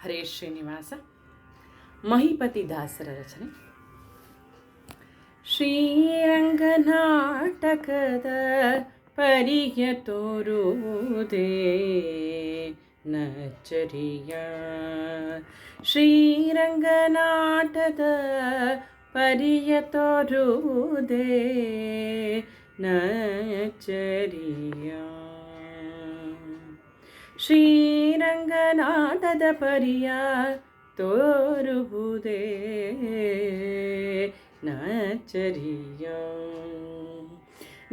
ಹರೇ ಶ್ರೀನಿವಾಸ. ಮಹಿಪತಿ ದಾಸರ ರಚನೆ. ಶ್ರೀರಂಗನಾಟಕದ ಪರಿಯ ತೋರುವುದೇ ನಚ್ಚರಿಯ. ಶ್ರೀರಂಗನಾಟದ ಪರಿಯ ತೋರುವುದೇ ನಚ್ಚರಿಯ. ಶ್ರೀರಂಗನಾಟದ ಪರಿಯ ತೋರುವುದೇ ನಚ್ಚರಿಯ.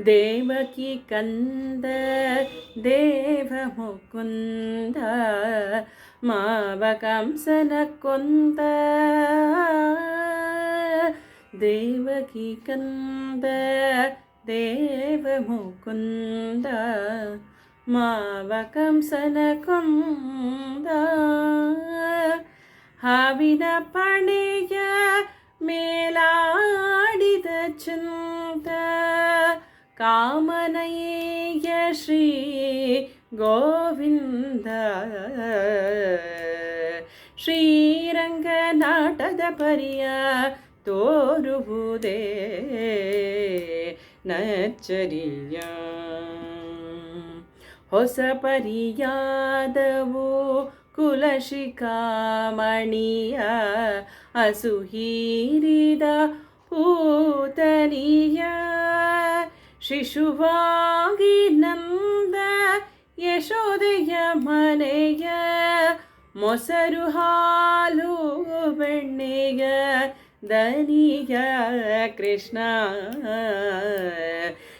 ದೇವಕಿ ಕಂದ ದೇವ ಮುಕುಂದ ಮಾವ ಕಂಸನ ಕೊಂದ. ದೇವಕಿ ಕಂದ ದೇವ ಮುಕುಂದ ಮಾವ ಕಂಸನ ಕೊಂದ. ಹಾವಿನ ಪಣೆಯ ಮೇಲಾಡಿದ ಚಂದ ಕಾಮನಯ್ಯ ಶ್ರೀ ಗೋವಿಂದ. ಶ್ರೀರಂಗನಾಟದ ಪರಿಯ ತೋರುವುದೇ ನಚ್ಚರಿಯ. ಹೊಸ ಪರಿಯಾದವು ಕುಲಶಿಖಾಮಣಿಯ ಅಸುಹೀರಿದ ಪೂತನಿಯ. ಶಿಶುವಾಗಿ ನಂದ ಯಶೋದೆಯ ಮನೆಯ ಮೊಸರು ಹಾಲು ಬೆಣ್ಣೆಯ ದನಿಯ ಕೃಷ್ಣ.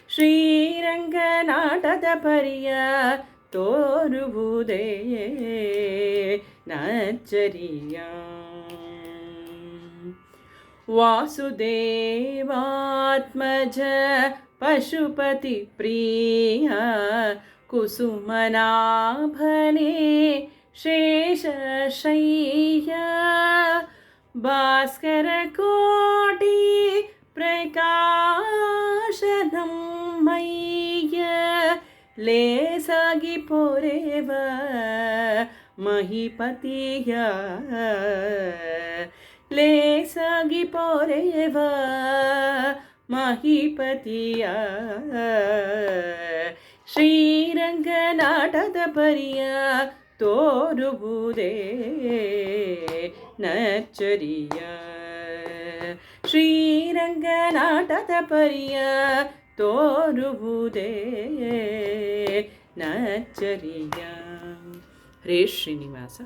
ಶ್ರೀರಂಗನಾಟದ ಪರಿಯ ತೋರುವುದೇ ನಚ್ಚರಿಯ. ವಾಸುದೇವಾತ್ಮಜ ಪಶುಪತಿ ಪ್ರಿಯ ಕುಸುಮನಾಭನೇ ಶೇಷಶಯ್ಯ. ಭಾಸ್ಕರ ಕೋಟಿ ಪ್ರಕಾಶನಮ್ಮಯ್ಯ ಲೇಸಾಗಿ ಪೊರೆವ ಮಹಿಪತಿಯ. ಲೇಸಾಗಿ ಪೊರೆವ ಮಹಿಪತಿಯ. ಶ್ರೀರಂಗನಾಟದ ಪರಿಯ ತೋರುವುದೇ ನಚ್ಚರಿಯ. ಶ್ರೀರಂಗನಾಟದ ಪರಿಯ ತೋರುವುದೇ ನಚ್ಚರಿಯ. ಹರೇ ಶ್ರೀನಿವಾಸ.